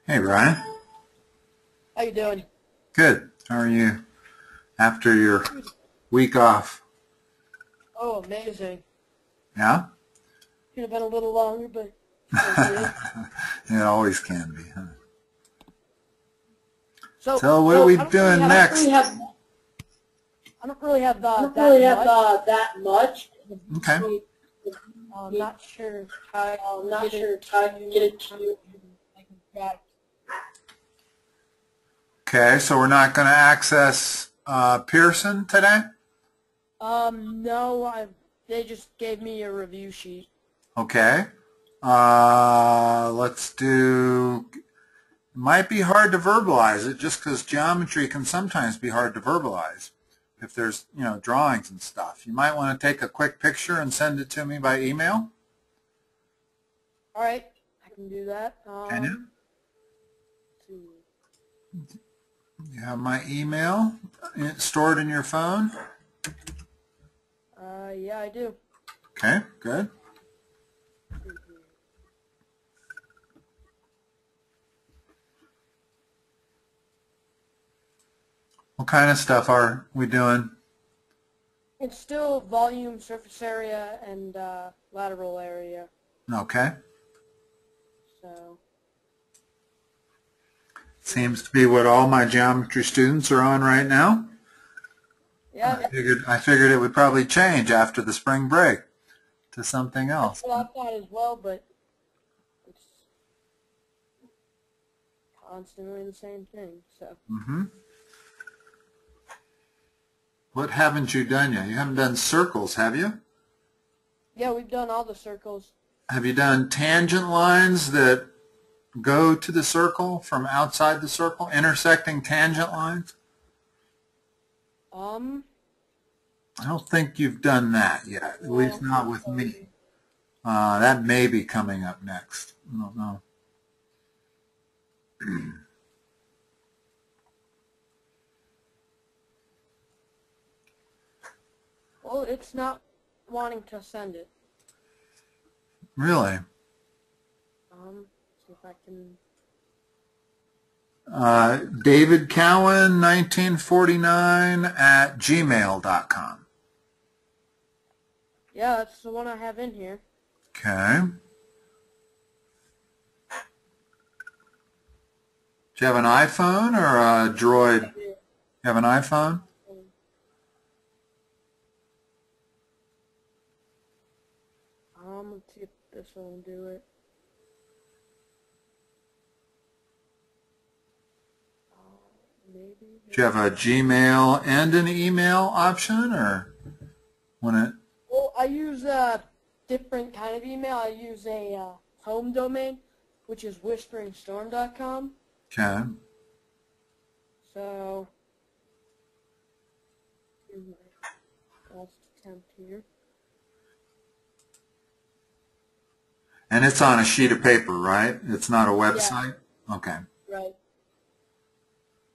Hey, Ryan. How you doing? Good. How are you after your week off? Oh, amazing. Yeah? Could have been a little longer, but so be it. It always can be, huh? So, So what are we I don't really doing have next? that much. That much. Okay. I'm not sure how I'm to not get sure it how to to get it to you. you. I can try. Okay, so we're not going to access Pearson today? No, they just gave me a review sheet. Okay. Let's do... It might be hard to verbalize it just because geometry can sometimes be hard to verbalize if there's, drawings and stuff. You might want to take a quick picture and send it to me by email. All right, I can do that. Can you? Let's see. You have my email stored in your phone? Yeah, I do. Okay, good. What kind of stuff are we doing? It's still volume, surface area, and lateral area. Okay. So. Seems to be what all my geometry students are on right now. Yeah. I figured it would probably change after the spring break to something else. That's what I thought as well, but it's constantly the same thing. So. What haven't you done yet? You haven't done circles, have you? Yeah, we've done all the circles. Have you done tangent lines that go to the circle from outside the circle, intersecting tangent lines? I don't think you've done that yet, at least not with me. That may be coming up next. I don't know. Well, it's not wanting to send it. Really? See if I can... David Cowan, 1949 at gmail.com. Yeah, that's the one I have in here. Okay. Do you have an iPhone or a Droid? You have an iPhone? Let's see if this will do it. Maybe. Do you have a Gmail and an email option, or when it? Well, I use a different kind of email. I use a home domain, which is whisperingstorm.com. Okay. So, here's my last attempt here. And it's on a sheet of paper, right? It's not a website? Yeah. Okay. Right.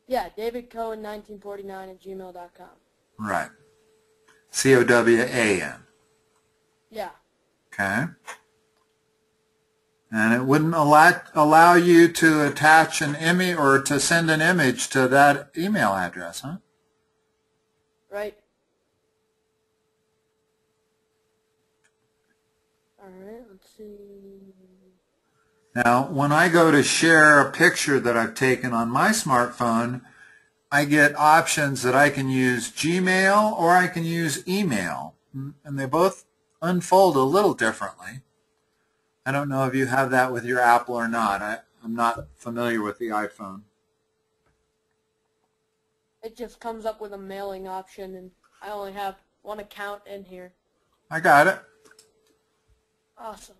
Yeah, David Cohen 1949 at gmail.com. Right. C-O-W-A-N. Yeah. Okay. And it wouldn't allow you to attach an image or to send an image to that email address, huh? Right. All right, let's see. Now, when I go to share a picture that I've taken on my smartphone, I get options that I can use Gmail or I can use email. And they both unfold a little differently. I don't know if you have that with your Apple or not. I'm not familiar with the iPhone. It just comes up with a mailing option, and I only have one account in here. I got it. Awesome.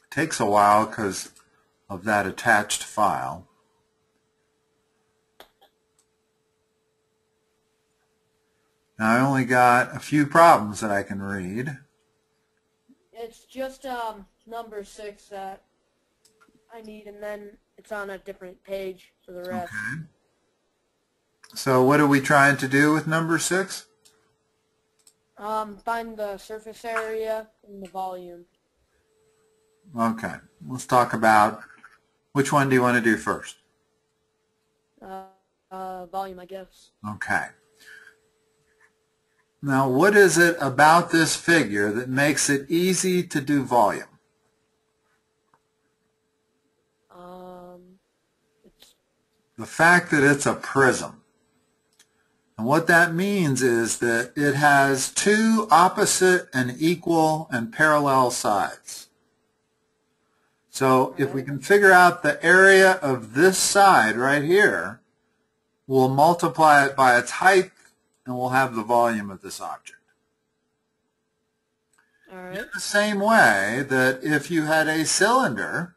It takes a while because of that attached file. Now I only got a few problems that I can read. It's just number 6 that I need, and then it's on a different page for the rest. Okay. So what are we trying to do with number 6? Find the surface area and the volume. Okay, let's talk about which one do you want to do first? Volume, I guess. Okay. Now, what is it about this figure that makes it easy to do volume? It's The fact that it's a prism. And what that means is that it has two opposite and equal and parallel sides. So if we can figure out the area of this side right here, we'll multiply it by its height and we'll have the volume of this object. all right. In the same way that if you had a cylinder,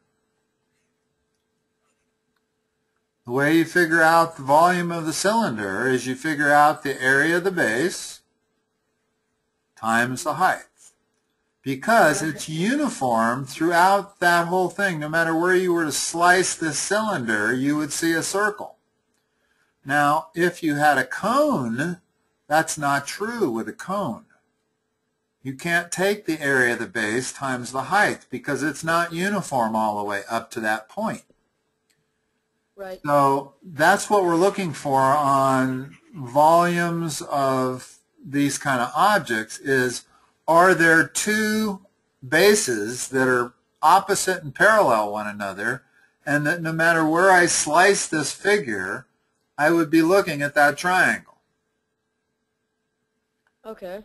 the way you figure out the volume of the cylinder is you figure out the area of the base times the height. Because it's uniform throughout that whole thing. No matter where you were to slice this cylinder, you would see a circle. Now, if you had a cone, that's not true with a cone. You can't take the area of the base times the height because it's not uniform all the way up to that point. Right. So that's what we're looking for on volumes of these kind of objects is, are there two bases that are opposite and parallel one another, and that no matter where I slice this figure, I would be looking at that triangle. Okay.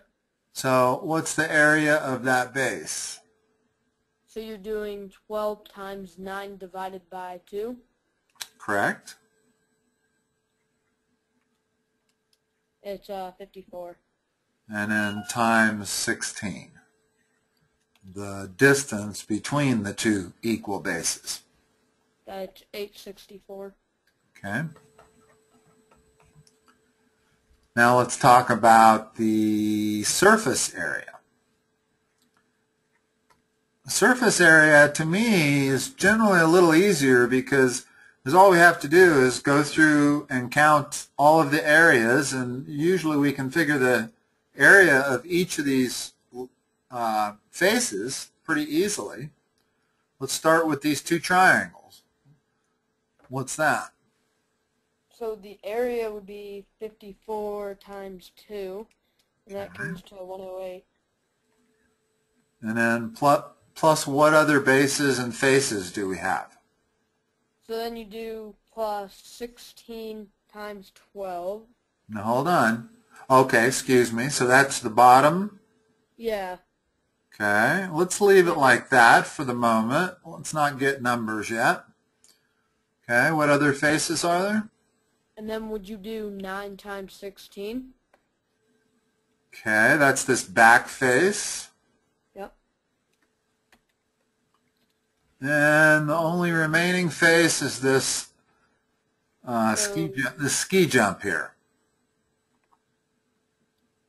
So what's the area of that base? So you're doing 12 times 9 divided by 2? Correct? It's 54. And then times 16. The distance between the two equal bases. That's 864. Okay. Now let's talk about the surface area. The surface area to me is generally a little easier because all we have to do is go through and count all of the areas, and usually we can figure the area of each of these faces pretty easily. Let's start with these two triangles. What's that? So the area would be 54 times 2, and that comes to 108. And then plus what other bases and faces do we have? So then you do plus 16 times 12. Now hold on. Okay, excuse me. So that's the bottom. Yeah. Okay, let's leave it like that for the moment. Let's not get numbers yet. Okay, what other faces are there? And then would you do 9 times 16? Okay, that's this back face. Yep. And the only remaining face is this ski jump here.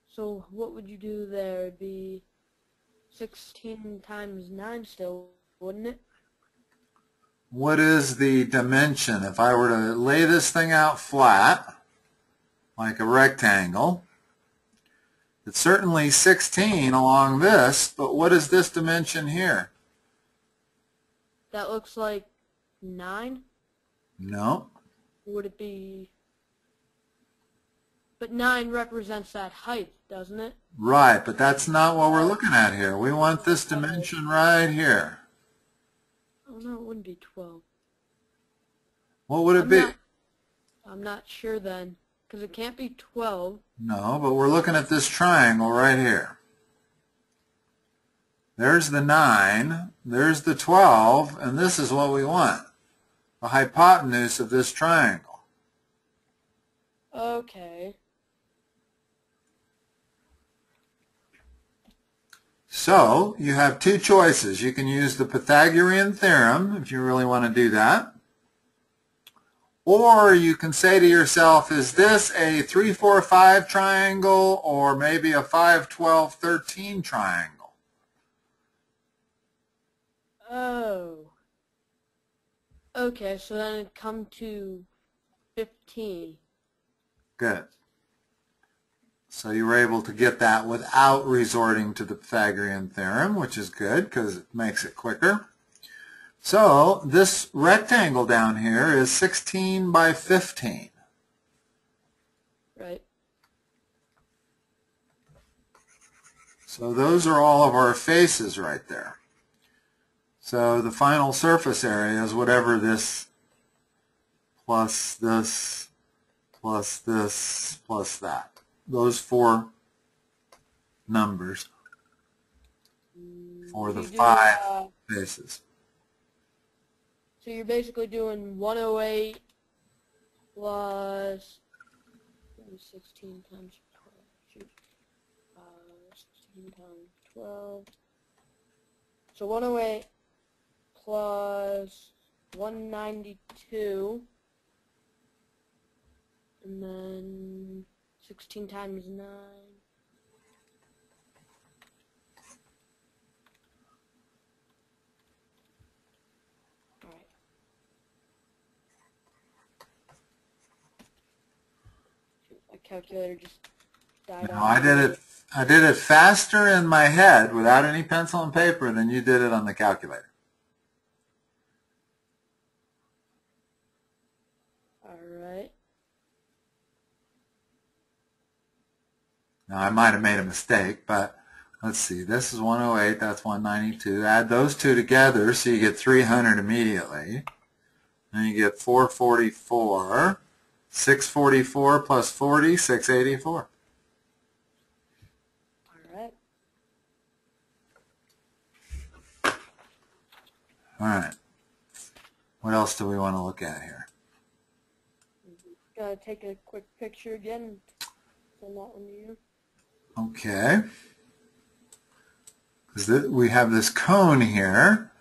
So what would you do there? It'd be 16 times 9 still, wouldn't it? What is the dimension? If I were to lay this thing out flat, like a rectangle, it's certainly 16 along this, but what is this dimension here? That looks like 9? No. Would it be... But 9 represents that height, doesn't it? Right, but that's not what we're looking at here. We want this dimension right here. Oh no, it wouldn't be 12. What would it be? I'm not sure then, because it can't be 12. No, but we're looking at this triangle right here. There's the 9, there's the 12, and this is what we want. The hypotenuse of this triangle. Okay. So, you have two choices. You can use the Pythagorean theorem if you really want to do that. Or you can say to yourself, is this a 3, 4, 5 triangle or maybe a 5, 12, 13 triangle? Oh. Okay, so then it'd come to 15. Good. So you were able to get that without resorting to the Pythagorean theorem, which is good because it makes it quicker. So this rectangle down here is 16 by 15. Right. So those are all of our faces right there. So the final surface area is whatever this plus this plus this plus that. Those four numbers for the 5 faces. So you're basically doing 108 plus 16 times 12. Shoot. 16 times 12. So 108 plus 192. And then 16 times 9. Alright. My calculator just died Now, out. I did it faster in my head without any pencil and paper than you did it on the calculator. Alright. Now, I might have made a mistake, but let's see. This is 108. That's 192. Add those two together so you get 300 immediately. And you get 444. 644 plus 40, 684. Alright. All right. What else do we want to look at here? Gotta take a quick picture again. Send that one to you. Okay. Because we have this cone here.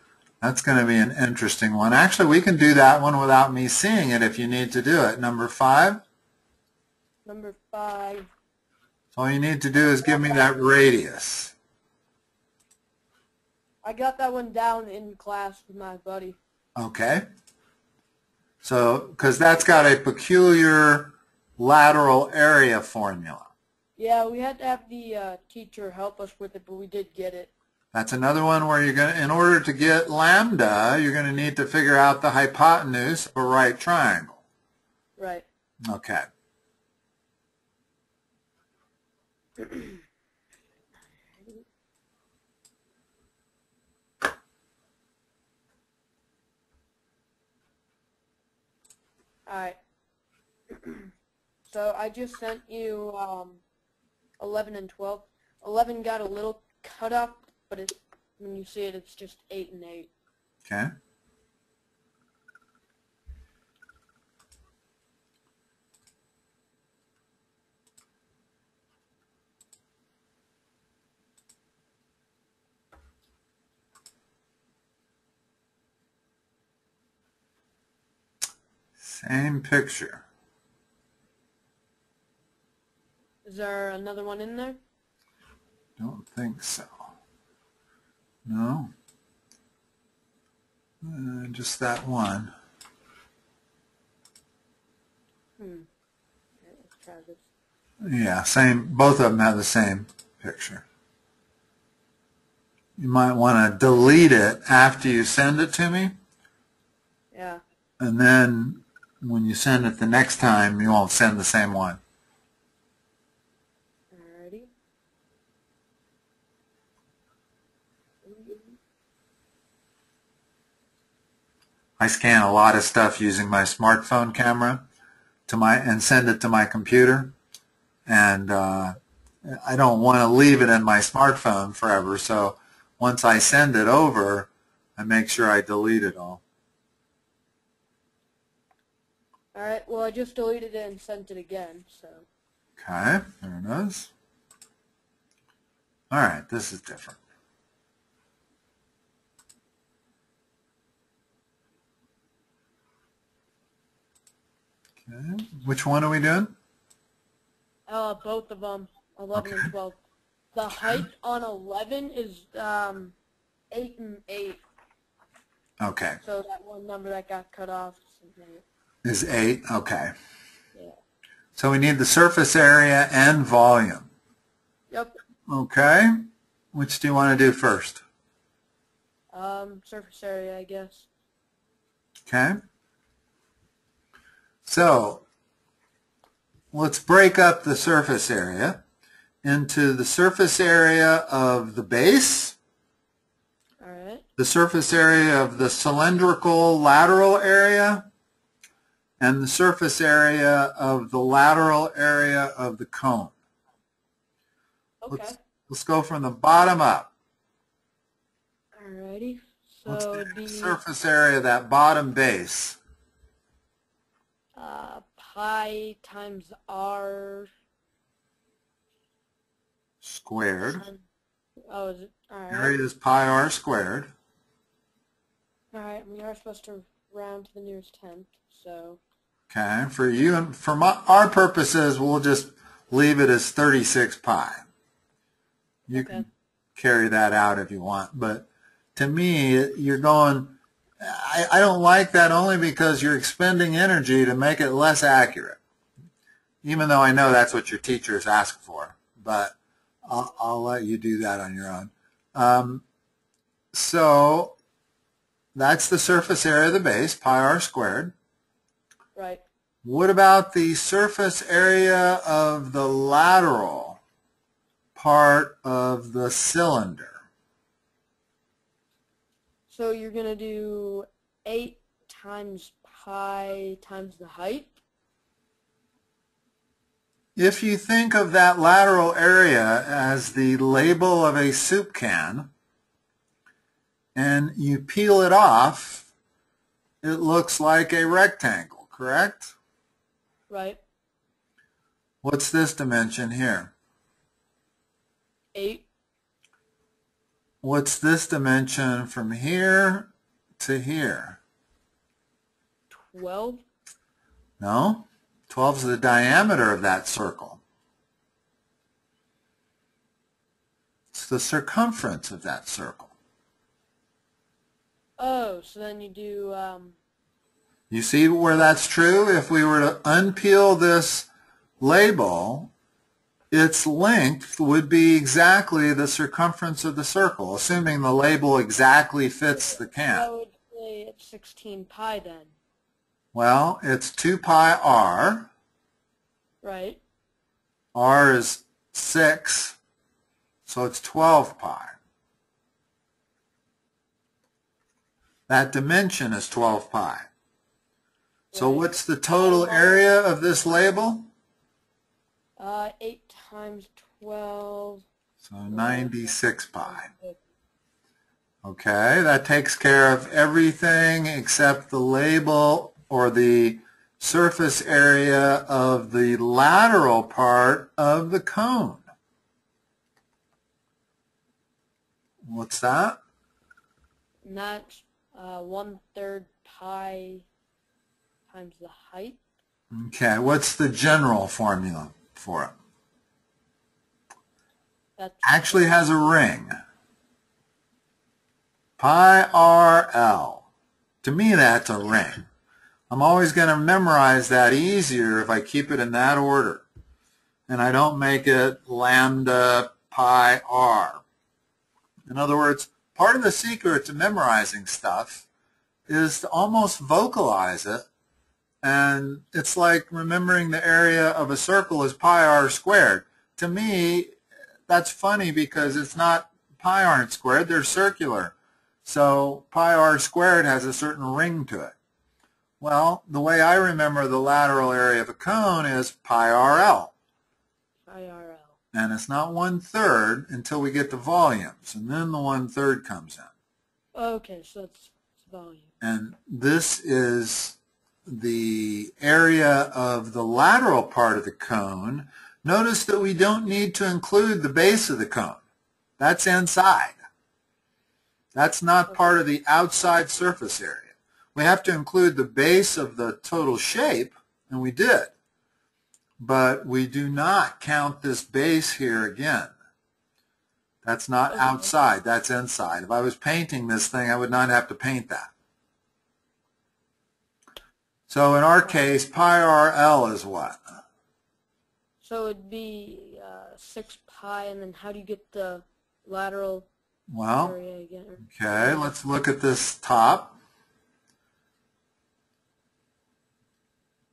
That's going to be an interesting one. Actually, we can do that one without me seeing it if you need to do it. Number 5? Number 5. So all you need to do is give me that radius. I got that one down in class with my buddy. Okay. So, because that's got a peculiar lateral area formula. Yeah, we had to have the teacher help us with it, but we did get it. That's another one where you're going to, in order to get lambda, you're going to need to figure out the hypotenuse of a right triangle. Right. Okay. Alright. So I just sent you 11 and 12. 11 got a little cut up, but when you see it, it's just 8 and 8. Okay. Same picture. Is there another one in there? Don't think so. No. Just that one. Okay, let's try this. Yeah, same. Both of them have the same picture. You might want to delete it after you send it to me. Yeah. And then when you send it the next time, you won't send the same one. Alrighty. I scan a lot of stuff using my smartphone camera and send it to my computer. And I don't want to leave it in my smartphone forever, so once I send it over, I make sure I delete it all. Alright, well I just deleted it and sent it again, so. Okay, there it is. All right, this is different. Okay, which one are we doing? Both of them, 11 and 12. The height on 11 is 8 and 8. Okay. So that one number that got cut off is 8. Okay. Yeah. So we need the surface area and volume. Yep. Okay. Which do you want to do first? Surface area, I guess. Okay. So let's break up the surface area into the surface area of the base, All right. the surface area of the cylindrical lateral area, and the surface area of the lateral area of the cone. Okay. Let's go from the bottom up. Alrighty. Let's So do it'd the be surface area of that bottom base. pi times r Squared. Oh, is it? Alright. Area is pi r squared. Alright, we are supposed to round to the nearest tenth, so. Okay, for you and for our purposes, we'll just leave it as 36 pi. You can carry that out if you want, but to me, you're going, I don't like that only because you're expending energy to make it less accurate, even though I know that's what your teachers ask for, but I'll let you do that on your own. So that's the surface area of the base, pi r squared. Right. What about the surface area of the lateral part of the cylinder? So you're going to do 8 times pi times the height? If you think of that lateral area as the label of a soup can, and you peel it off, it looks like a rectangle, correct? Right. What's this dimension here? 8. What's this dimension from here to here? 12. No, 12 is the diameter of that circle. It's the circumference of that circle. Oh, so then you do, You see where that's true? If we were to unpeel this label, its length would be exactly the circumference of the circle, assuming the label exactly fits the can. I would say it's 16 pi then. Well, it's 2 pi r. Right. R is 6, so it's 12 pi. That dimension is 12 pi. So what's the total area of this label? 8 times 12. So 96 pi. Okay, that takes care of everything except the label or the surface area of the lateral part of the cone. What's that? And that's 1/3 pi times the height. Okay, what's the general formula for it? That's Actually has a ring. Pi r l. To me, that's a ring. I'm always going to memorize that easier if I keep it in that order. And I don't make it lambda pi r. In other words, part of the secret to memorizing stuff is to almost vocalize it. And it's like remembering the area of a circle is pi r squared. To me, that's funny because it's not pi aren't squared, they're circular. So pi r squared has a certain ring to it. Well, the way I remember the lateral area of a cone is pi r l. pi r l. And it's not 1/3 until we get to volumes, and then the 1/3 comes in. Okay, so that's volume. And this is the area of the lateral part of the cone. Notice that we don't need to include the base of the cone. That's inside. That's not part of the outside surface area. We have to include the base of the total shape, and we did. But we do not count this base here again. That's not outside, that's inside. If I was painting this thing, I would not have to paint that. So in our case, pi r l is what? So it'd be 6 pi, and then how do you get the lateral area again? Okay, let's look at this top.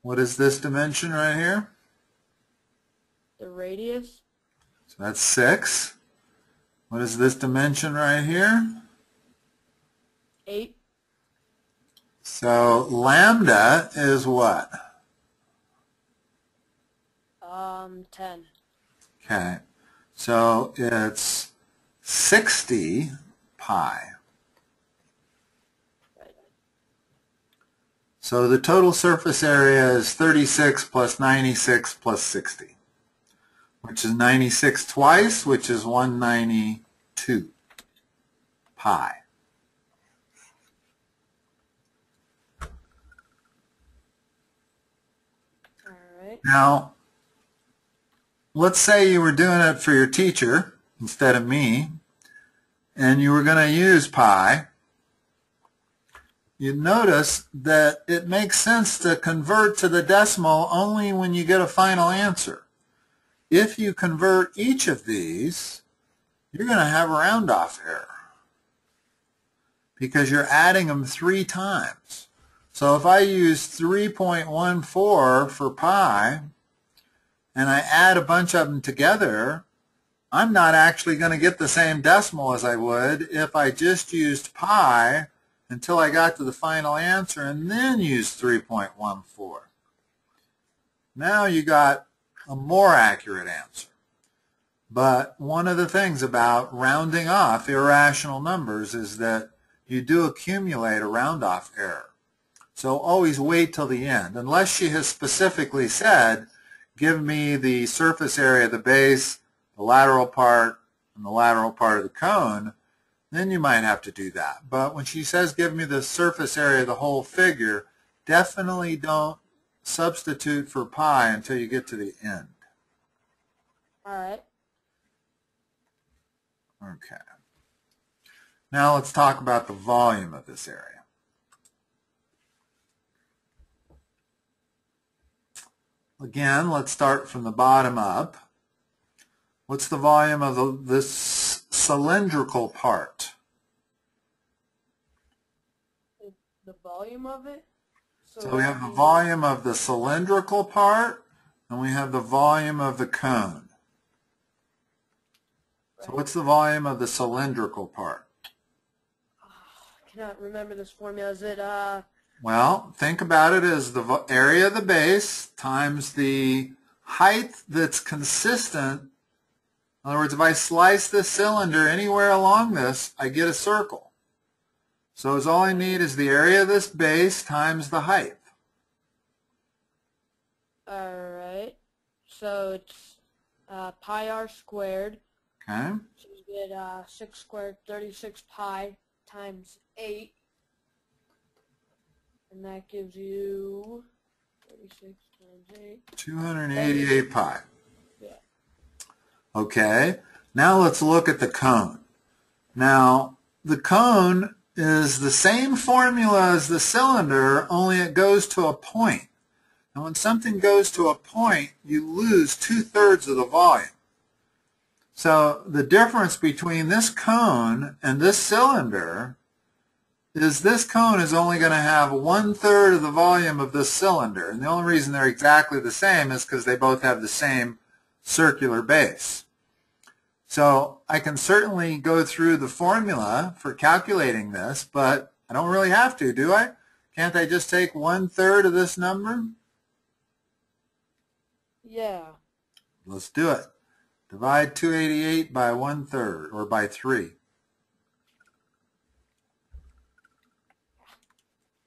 What is this dimension right here? The radius. So that's 6. What is this dimension right here? 8. So lambda is what? 10. Okay, so it's 60 pi. Right. So the total surface area is 36 plus 96 plus 60, which is 96 twice, which is 192 pi. All right. Now, let's say you were doing it for your teacher instead of me, and you were going to use pi. You'd notice that it makes sense to convert to the decimal only when you get a final answer. If you convert each of these, you're going to have a round-off error because you're adding them 3 times. So if I use 3.14 for pi, and I add a bunch of them together, I'm not actually going to get the same decimal as I would if I just used pi until I got to the final answer and then used 3.14. Now you got a more accurate answer. But one of the things about rounding off irrational numbers is that you do accumulate a round-off error. So always wait till the end. Unless she has specifically said, give me the surface area of the base, the lateral part, and the lateral part of the cone, then you might have to do that. But when she says give me the surface area of the whole figure, definitely don't substitute for pi until you get to the end. All right. Okay. Now let's talk about the volume of this area. Again, let's start from the bottom up. What's the volume of this cylindrical part? The volume of it? So we have the volume of the cylindrical part, and we have the volume of the cone. So what's the volume of the cylindrical part? I cannot remember this formula. Is it, Well, think about it as the area of the base times the height that's consistent. In other words, if I slice this cylinder anywhere along this, I get a circle. So all I need is the area of this base times the height. all right. So it's pi r squared. Okay. So you get 6 squared, 36 pi times 8. And that gives you 36 times 8. 288 pi. Yeah. Okay. Now let's look at the cone. Now, the cone is the same formula as the cylinder, only it goes to a point. And when something goes to a point, you lose 2/3 of the volume. So the difference between this cone and this cylinder is this cone is only going to have 1/3 of the volume of this cylinder. And the only reason they're exactly the same is because they both have the same circular base. So I can certainly go through the formula for calculating this, but I don't really have to, do I? Can't I just take 1/3 of this number? Yeah. Let's do it. Divide 288 by 1/3, or by 3.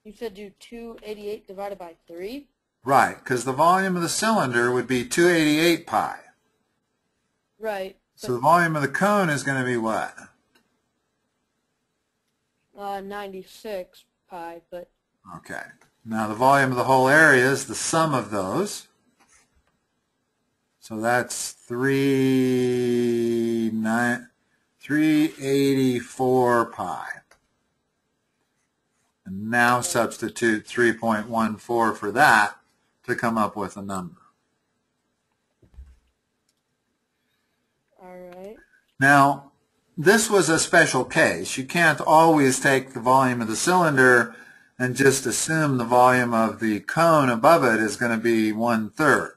You said do 288 divided by 3? Right, because the volume of the cylinder would be 288 pi. Right. So the volume of the cone is going to be what? 96 pi, but... Okay. Now the volume of the whole area is the sum of those. So that's 384 pi. And now substitute 3.14 for that to come up with a number. right. Now, this was a special case. You can't always take the volume of the cylinder and just assume the volume of the cone above it is going to be 1/3.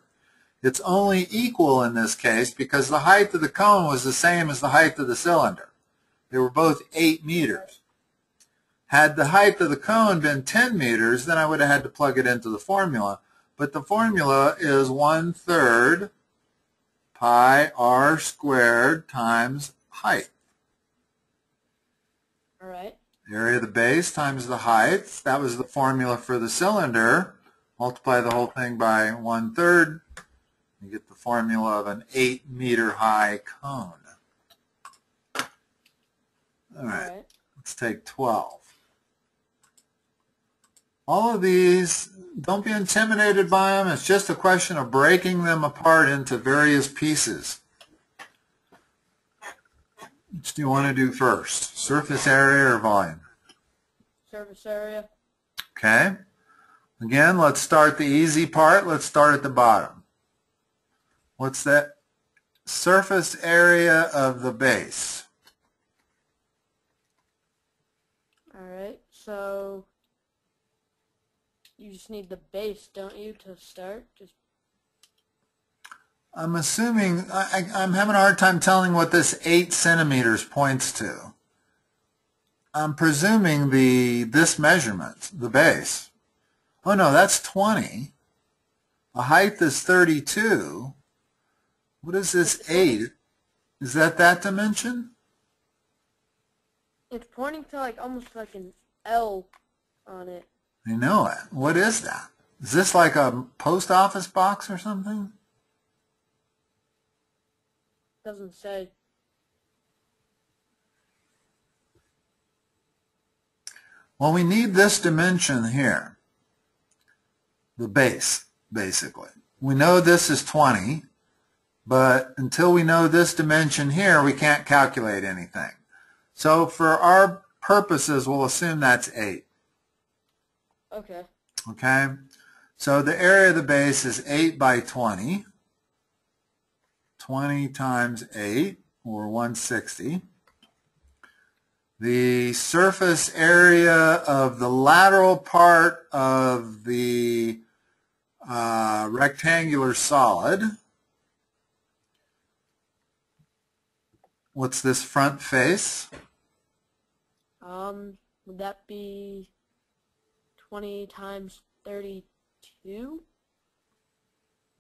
It's only equal in this case because the height of the cone was the same as the height of the cylinder. They were both 8 meters. Had the height of the cone been 10 meters, then I would have had to plug it into the formula. But the formula is 1/3 pi r squared times height. All right. Area of the base times the height. That was the formula for the cylinder. Multiply the whole thing by 1/3. You get the formula of an 8-meter high cone. All right. Let's take 12. All of these, don't be intimidated by them. It's just a question of breaking them apart into various pieces. Which do you want to do first? Surface area or volume? Surface area. Okay. Again, let's start the easy part. Let's start at the bottom. What's that? Surface area of the base. All right. So you just need the base, don't you, to start? I'm assuming, I'm having a hard time telling what this 8 centimeters points to. I'm presuming this measurement, the base. Oh no, that's 20. The height is 32. What is this 8? Is that dimension? It's pointing to like almost like an L on it. I know it. What is that? Is this like a post office box or something? Doesn't say. Well, we need this dimension here. The base, basically. We know this is 20, but until we know this dimension here, we can't calculate anything. So for our purposes, we'll assume that's 8. Okay. Okay? So the area of the base is 8 by 20. 20 times 8, or 160. The surface area of the lateral part of the rectangular solid. What's this front face? Would that be 20 times 32?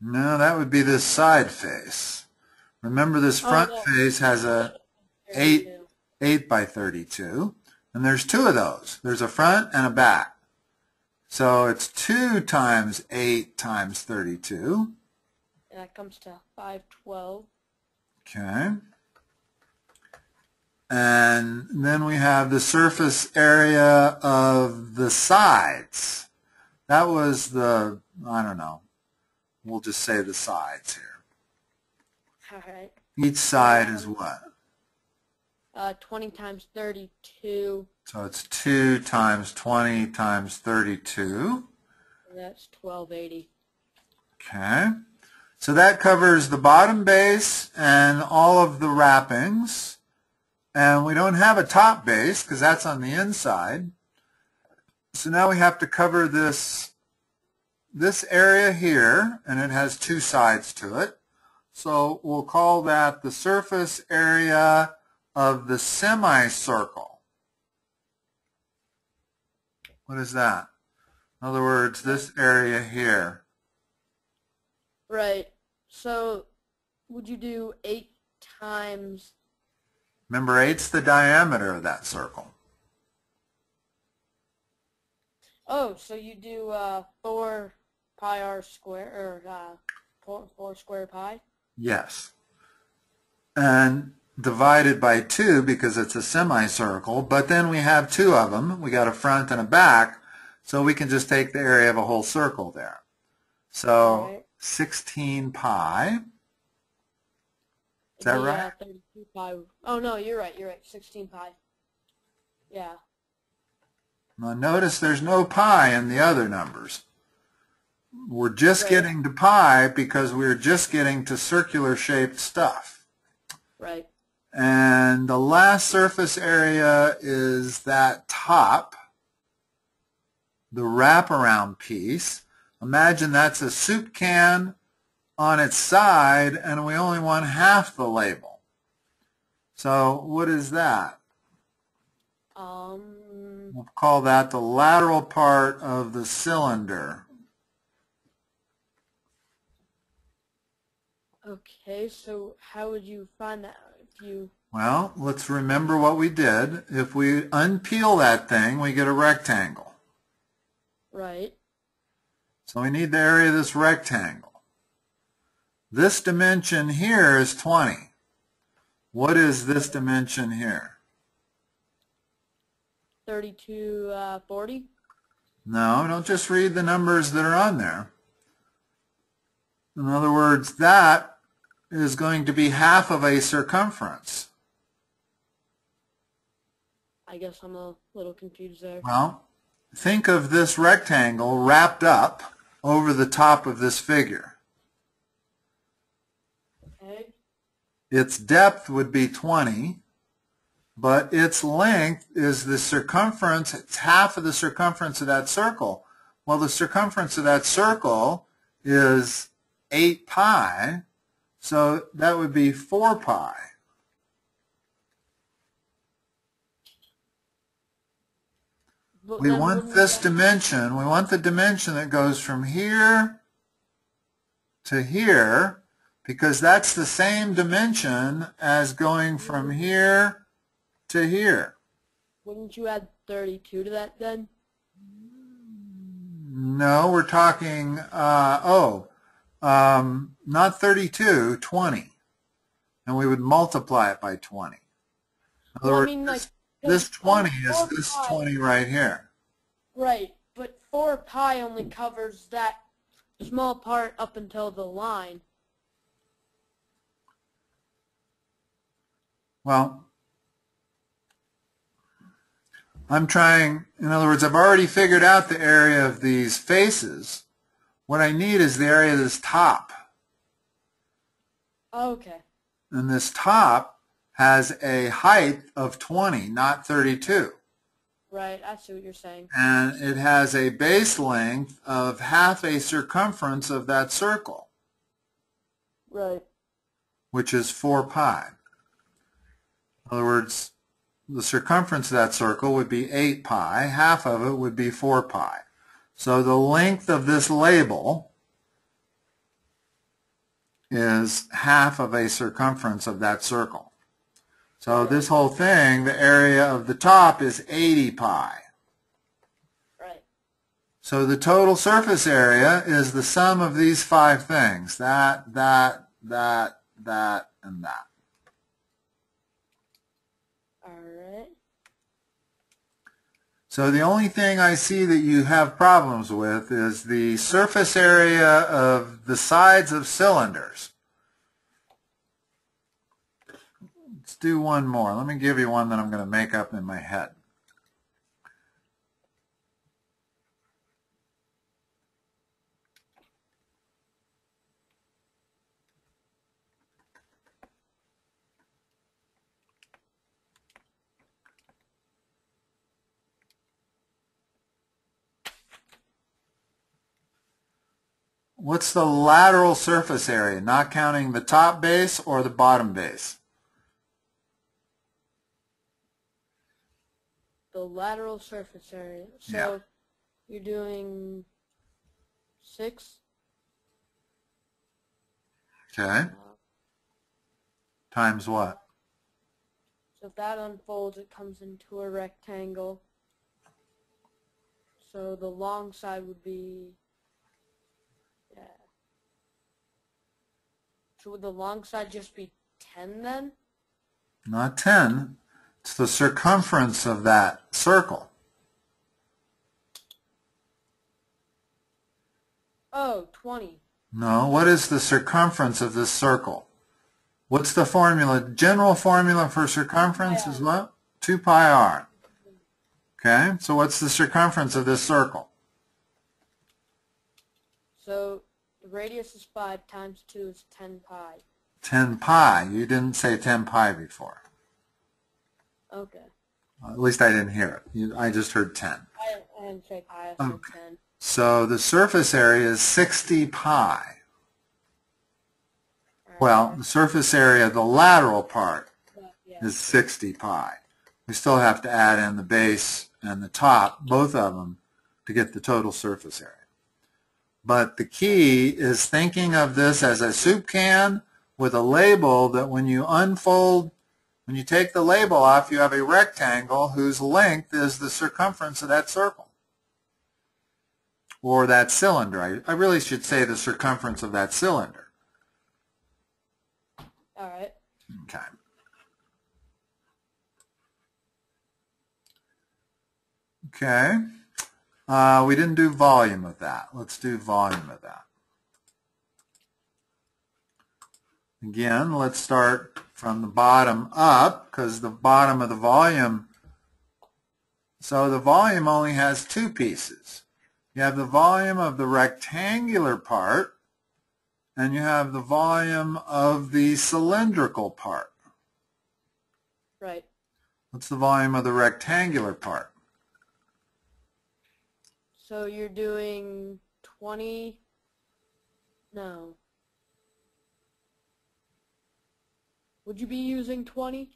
No, that would be this side face. Remember, this front face has a 8 by 32, and there's 2 of those. There's a front and a back. So it's 2 times 8 times 32. And that comes to 512. Okay. And then we have the surface area of the sides. That was the, I don't know, we'll just say the sides here. All right. Each side is what? 20 times 32. So it's 2 times 20 times 32. And that's 1280. Okay. So that covers the bottom base and all of the wrappings. And we don't have a top base because that's on the inside. So now we have to cover this area here, and it has 2 sides to it. So we'll call that the surface area of the semicircle. What is that? In other words, this area here. Right. So would you do 8 times... Remember, 8's the diameter of that circle. Oh, so you do 4 pi r square, or 4 square pi? Yes. And divided by 2 because it's a semicircle, but then we have 2 of them. We got a front and a back, so we can just take the area of a whole circle there. So right. 16 pi. Is that right? 32 pi. Oh, no, you're right. 16 pi. Yeah. Now notice there's no pi in the other numbers. We're just getting to pi because we're just getting to circular shaped stuff. Right. And the last surface area is that top, the wraparound piece. Imagine that's a soup can on its side, and we only want half the label. So what is that? We'll call that the lateral part of the cylinder. Okay, so how would you find that if you... Well, let's remember what we did. If we unpeel that thing, we get a rectangle. Right. So we need the area of this rectangle. This dimension here is 20. What is this dimension here? 3240? No, don't just read the numbers that are on there. In other words, that is going to be half of a circumference. I guess I'm a little confused there. Well, think of this rectangle wrapped up over the top of this figure. Okay. Its depth would be 20, but its length is the circumference. It's half of the circumference of that circle. Well, the circumference of that circle is 8 pi, so that would be 4 pi. But We want this dimension. We want the dimension that goes from here to here, because that's the same dimension as going from here to here. Wouldn't you add 32 to that then? No, we're talking, not 32, 20. And we would multiply it by 20. In other words, I mean, like, this 20 is this 20 right here. Right, but 4 pi only covers that small part up until the line. Well, I'm trying, in other words, I've already figured out the area of these faces. What I need is the area of this top. Okay. And this top has a height of 20, not 32. Right, I see what you're saying. And it has a base length of half a circumference of that circle. Right. Which is 4 pi. In other words, the circumference of that circle would be 8 pi. Half of it would be 4 pi. So the length of this label is half of a circumference of that circle. So this whole thing, the area of the top is 80 pi. Right. So the total surface area is the sum of these 5 things. That, and that. Alright. So the only thing I see that you have problems with is the surface area of the sides of cylinders. Let's do one more. Let me give you one that I'm going to make up in my head. What's the lateral surface area, not counting the top base or the bottom base? The lateral surface area. So Yeah. You're doing 6. Okay. Times what? So if that unfolds, it comes into a rectangle. So the long side would be... Yeah. So would the long side just be 10 then? Not 10. It's the circumference of that circle. Oh, 20. No, what is the circumference of this circle? What's the formula? General formula for circumference is what? 2 pi r. Okay, so what's the circumference of this circle? So the radius is 5 times 2 is 10 pi. 10 pi. You didn't say 10 pi before. Okay. At least I didn't hear it. I just heard 10. I didn't say pi, I said 10. So the surface area is 60 pi. Well, the surface area of the lateral part is 60 pi. We still have to add in the base and the top, both of them, to get the total surface area. But the key is thinking of this as a soup can with a label that when you unfold, when you take the label off, you have a rectangle whose length is the circumference of that circle. Or that cylinder. I really should say the circumference of that cylinder. All right. Okay. Okay. We didn't do volume of that. Let's do volume of that. Again, let's start from the bottom up, because the bottom of the volume, so the volume only has two pieces. You have the volume of the rectangular part, and you have the volume of the cylindrical part. Right. What's the volume of the rectangular part? So you're doing 20, no. Would you be using 20?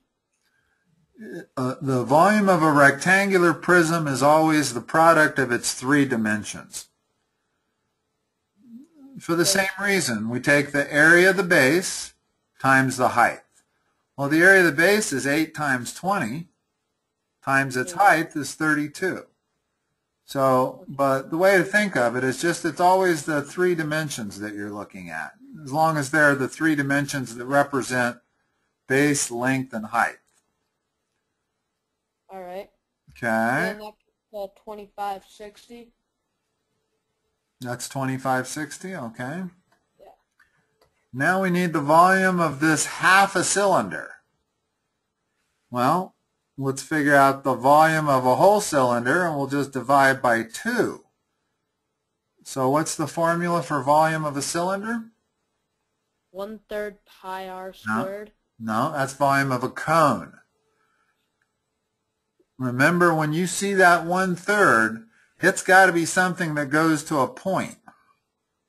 The volume of a rectangular prism is always the product of its three dimensions. For the same reason, we take the area of the base times the height. Well, the area of the base is 8 times 20 times its height is 32. So, but the way to think of it is just it's always the three dimensions that you're looking at, as long as they're the three dimensions that represent base, length, and height. All right. Okay. And that's 2560. That's 2560, okay. Yeah. Now we need the volume of this half a cylinder. Well, let's figure out the volume of a whole cylinder, and we'll just divide by 2. So what's the formula for volume of a cylinder? 1/3 pi r squared. No, that's volume of a cone. Remember, when you see that 1/3, it's got to be something that goes to a point.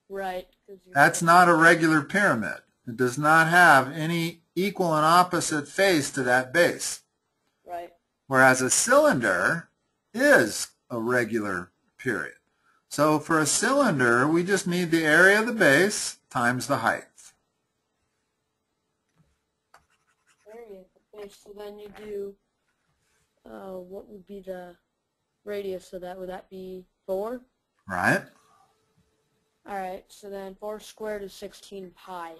Right. That's not a regular pyramid. It does not have any equal and opposite face to that base. Right. Whereas a cylinder is a regular period. So for a cylinder, we just need the area of the base times the height. Area of the base. So then you do, what would be the radius of that? Would that be 4? Right. All right. So then 4 squared is 16 pi.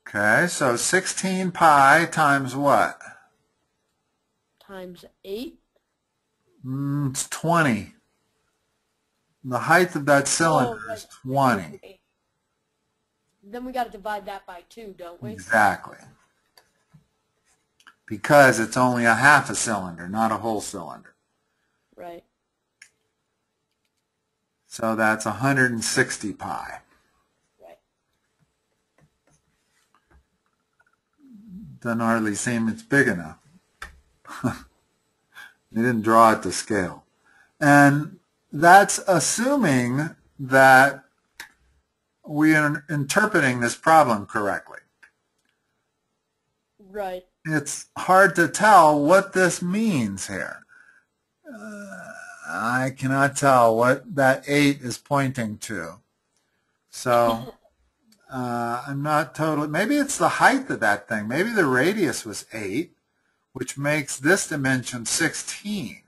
Okay, so 16 pi times what? Times 8? It's 20. The height of that cylinder is 20. Then we got to divide that by 2, don't we? Exactly. Because it's only a half a cylinder, not a whole cylinder. Right. So that's 160 pi. Right. Doesn't hardly seem it's big enough. They didn't draw it to scale. And that's assuming that we are interpreting this problem correctly. Right. It's hard to tell what this means here. I cannot tell what that 8 is pointing to. So I'm not totally, maybe it's the height of that thing. Maybe the radius was 8, which makes this dimension 16.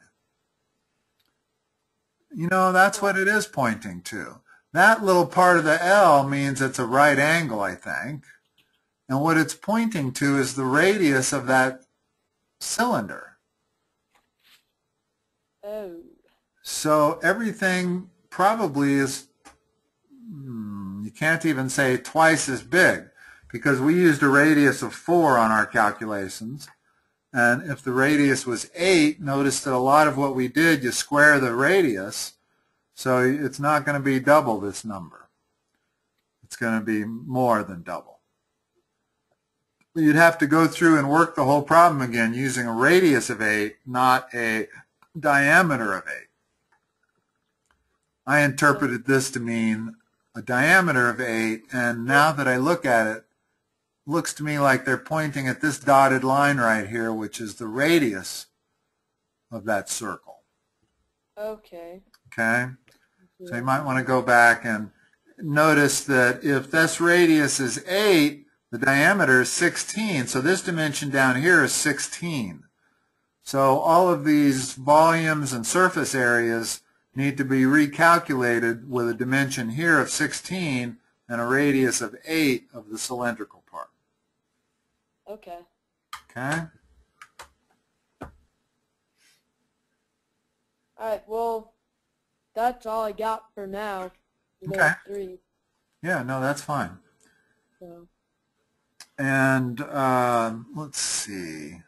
You know, that's what it is pointing to. That little part of the L means it's a right angle, I think. And what it's pointing to is the radius of that cylinder. Oh. So everything probably is, you can't even say twice as big, because we used a radius of 4 on our calculations. And if the radius was 8, notice that a lot of what we did, you square the radius, so it's not going to be double this number. It's going to be more than double. you'd have to go through and work the whole problem again using a radius of 8, not a diameter of 8. I interpreted this to mean a diameter of 8, and now that I look at it, it looks to me like they're pointing at this dotted line right here, which is the radius of that circle. Okay. Okay? So you might want to go back and notice that if this radius is 8, the diameter is 16, so this dimension down here is 16. So all of these volumes and surface areas need to be recalculated with a dimension here of 16 and a radius of 8 of the cylindrical part. Okay. Okay? All right, well, that's all I got for now. Okay. 3. Yeah, no, that's fine. So. And let's see.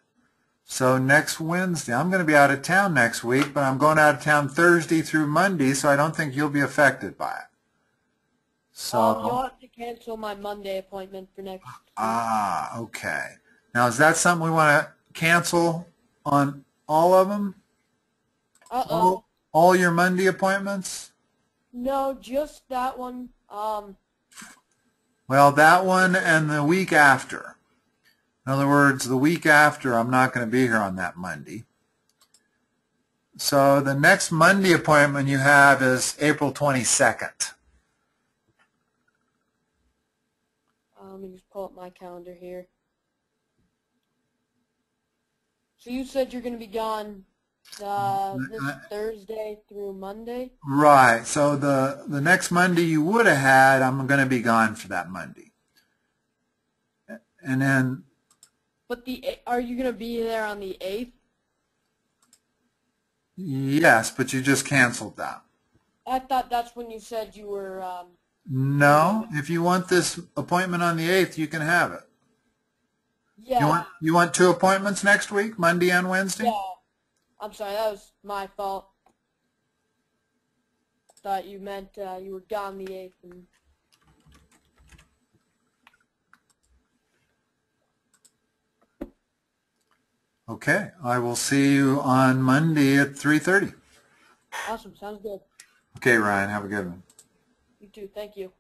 So next Wednesday, I'm going to be out of town next week, but I'm going out of town Thursday through Monday, so I don't think you'll be affected by it. So you'll have to cancel my Monday appointment for next week. Ah, okay. Now, is that something we want to cancel on all of them? Uh-oh. All your Monday appointments? No, just that one. Well, that one and the week after. In other words, the week after, I'm not going to be here on that Monday. So the next Monday appointment you have is April 22nd. Let me just pull up my calendar here. So you said you're going to be gone this Thursday through Monday? Right. So the next Monday you would have had, I'm going to be gone for that Monday. And then... But are you going to be there on the 8th? Yes, but you just canceled that. I thought that's when you said you were... No, if you want this appointment on the 8th, you can have it. Yeah. You want 2 appointments next week, Monday and Wednesday? Yeah. I'm sorry, that was my fault. Thought you meant you were gone the 8th. And... Okay, I will see you on Monday at 3:30. Awesome, sounds good. Okay, Ryan, have a good one. You too, thank you.